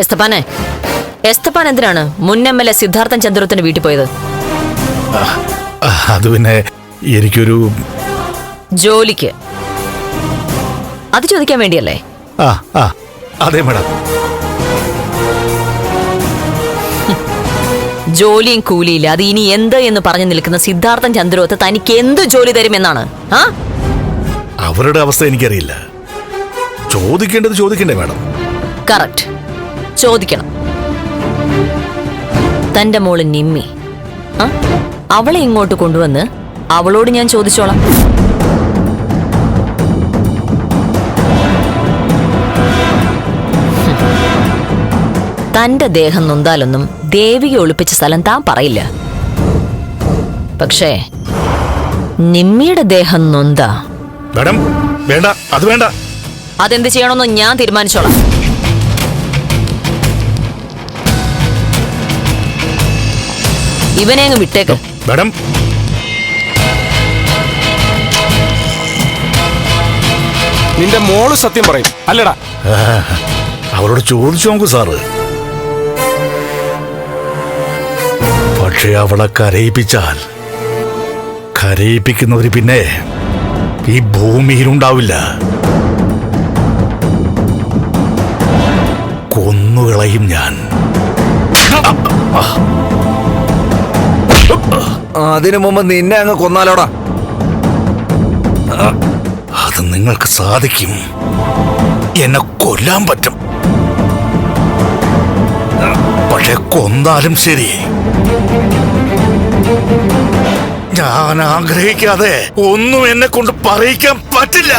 എസ്തപ്പാനെ, എസ്തപ്പാൻ എന്തിനാണ് മുൻ MLA സിദ്ധാർത്ഥൻ ചന്ദ്രത്തിന്റെ വീട്ടിൽ പോയത്? അത് പിന്നെ എനിക്കൊരു ജോലിക്ക്. അത് ചോദിക്കാൻ വേണ്ടിയല്ലേ? അതെ മാഡം. ജോലിയും കൂലിയില്ല, അത് ഇനി എന്ത് എന്ന് പറഞ്ഞു നിൽക്കുന്ന സിദ്ധാർത്ഥൻ ചന്ദ്രോത്ത് തനിക്ക് എന്ത് ജോലി തരുമെന്നാണ്? അവരുടെ അവസ്ഥ എനിക്കറിയില്ല. ചോദിക്കേണ്ടത് ചോദിക്കണ്ടേ മാഡം? കറക്റ്റ്, ചോദിക്കണം. തന്റെ മോള് നിമ്മി, അവളെ ഇങ്ങോട്ട് കൊണ്ടുവന്ന് അവളോട് ഞാൻ ചോദിച്ചോളാം. തന്റെ ദേഹം നൊന്താലൊന്നും ദേവിക ഒളിപ്പിച്ച സ്ഥലം താൻ പറയില്ല. പക്ഷേ നിമ്മിയുടെ ദേഹം നൊന്താ മാഡം വേണ്ട, അത് വേണ്ട. അതെന്ത് ചെയ്യണമെന്ന് ഞാൻ തീരുമാനിച്ചോളാം. ഇവനെ അങ്ങ് വിട്ടേക്ക്. മാഡം, നിന്റെ മോള് സത്യം പറയും അല്ലടാ? അവരോട് ചോദിച്ചു നോക്കൂ സാറ്. പക്ഷെ അവളെ കരയിപ്പിച്ചാൽ കരയിപ്പിക്കുന്നവര് പിന്നെ ഈ ഭൂമിയിലുണ്ടാവില്ല. കൊന്നുകളയും ഞാൻ. അതിനു മുമ്പ് നിന്നെ അങ്ങ് കൊന്നാലോടാ. അത് നിങ്ങൾക്ക് സാധിക്കും. എന്നെ കൊല്ലാൻ പറ്റും. പക്ഷെ കൊന്നാലും ശരി, ഞാൻ ആഗ്രഹിക്കാതെ ഒന്നും എന്നെ കൊണ്ട് പറയിക്കാൻ പറ്റില്ല.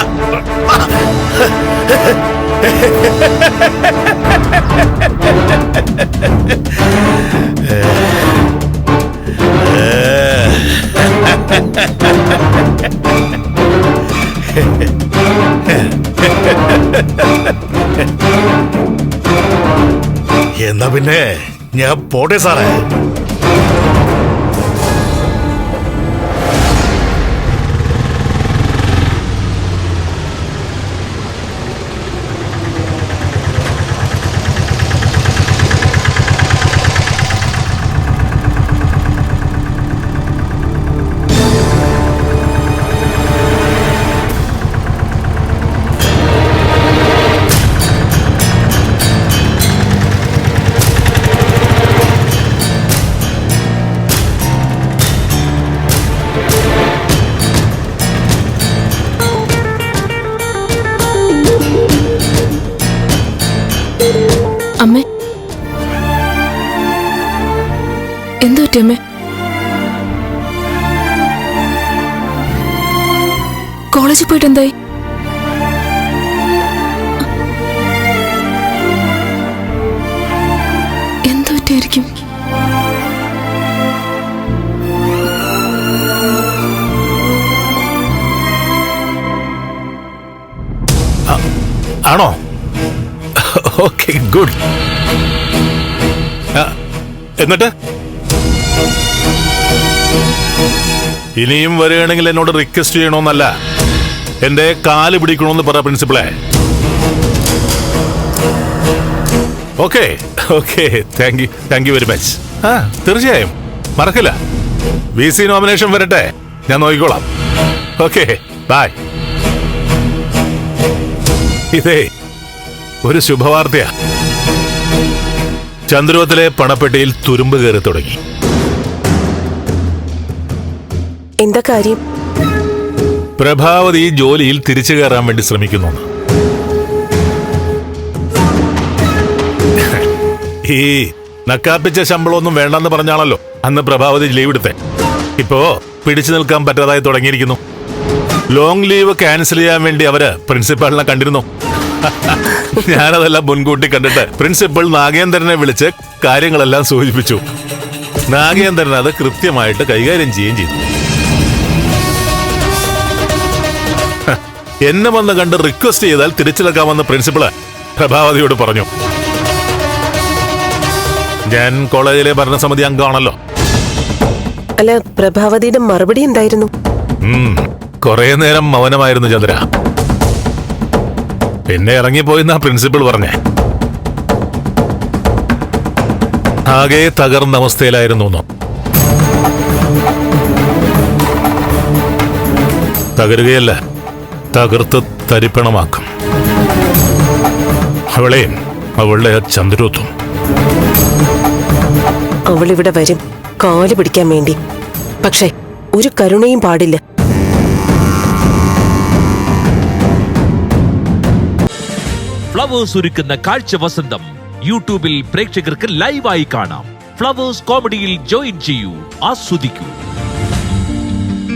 എന്നാ പിന്നെ ഞാൻ പോട്ടെ സാറേ. അമ്മേ, എന്തു പറ്റി അമ്മേ? കോളേജിൽ പോയിട്ട് എന്തായി? എന്തു പറ്റിയായിരിക്കും? ആണോ? Okay, good. എന്നിട്ട് ഇനിയും വരികയാണെങ്കിൽ എന്നോട് റിക്വസ്റ്റ് ചെയ്യണമെന്നല്ല, എന്റെ കാല് പിടിക്കണമെന്ന് പറ പ്രിൻസിപ്പളെ. Okay okay, thank you very much. തീർച്ചയായും മറക്കില്ല. VC നോമിനേഷൻ വരട്ടെ, ഞാൻ നോക്കിക്കോളാം. Okay, bye. ഇതേ ഒരു ശുഭവാർത്തയാ. ചന്ദ്രോത്തിലെ പണപ്പെട്ടിയിൽ തുരുമ്പ് കയറി തുടങ്ങി. എന്താ കാര്യം? പ്രഭാവതി ജോലിയിൽ തിരിച്ചു കയറാൻ വേണ്ടി ശ്രമിക്കുന്നു. ഈ നക്കാപ്പിച്ച ശമ്പളമൊന്നും വേണ്ടെന്ന് പറഞ്ഞാണല്ലോ അന്ന് പ്രഭാവതി ലീവ് എടുത്തേ. ഇപ്പോ പിടിച്ചു നിൽക്കാൻ പറ്റാതായി തുടങ്ങിയിരിക്കുന്നു. ലോങ് ലീവ് ക്യാൻസൽ ചെയ്യാൻ വേണ്ടി അവര് പ്രിൻസിപ്പാളിനെ കണ്ടിരുന്നു. ഞാനതെല്ലാം മുൻകൂട്ടി കണ്ടിട്ട് പ്രിൻസിപ്പൽ നാഗേന്ദ്രനെ വിളിച്ച് കാര്യങ്ങളെല്ലാം സൂചിപ്പിച്ചു. നാഗേന്ദ്രൻ അത് കൃത്യമായിട്ട് കൈകാര്യം ചെയ്യുകയും ചെയ്തു. എന്നെ വന്ന് കണ്ട് റിക്വസ്റ്റ് ചെയ്താൽ തിരിച്ചെടുക്കാമെന്ന് പ്രിൻസിപ്പള് പ്രഭാവതിയോട് പറഞ്ഞു. ഞാൻ കോളേജിലെ ഭരണസമിതി അംഗമാണല്ലോ. അല്ല, പ്രഭാവതിയുടെ മറുപടി എന്തായിരുന്നു? കുറെ നേരം മൗനമായിരുന്നു ചന്ദ്ര. പിന്നെ ഇറങ്ങിപ്പോയിന്നാ പ്രിൻസിപ്പൾ പറഞ്ഞേ. ആകെ തകർന്ന അവസ്ഥയിലായിരുന്നു എന്നോ? തകരുകയല്ല, തകർത്ത് തരിപ്പണമാക്കും. അവളെയും അവളുടെ ആ ചന്ദ്രോത്തും. അവളിവിടെ വരും കാല് പിടിക്കാൻ വേണ്ടി. പക്ഷേ ഒരു കരുണയും പാടില്ല. ഫ്ലവേഴ്സ് ഒരുക്കുന്ന കാഴ്ച വസന്തം യൂട്യൂബിൽ പ്രേക്ഷകർക്ക് ലൈവായി കാണാം. ഫ്ലവേഴ്സ് കോമഡിയിൽ ജോയിൻ ചെയ്യൂ, ആസ്വദിക്കൂ.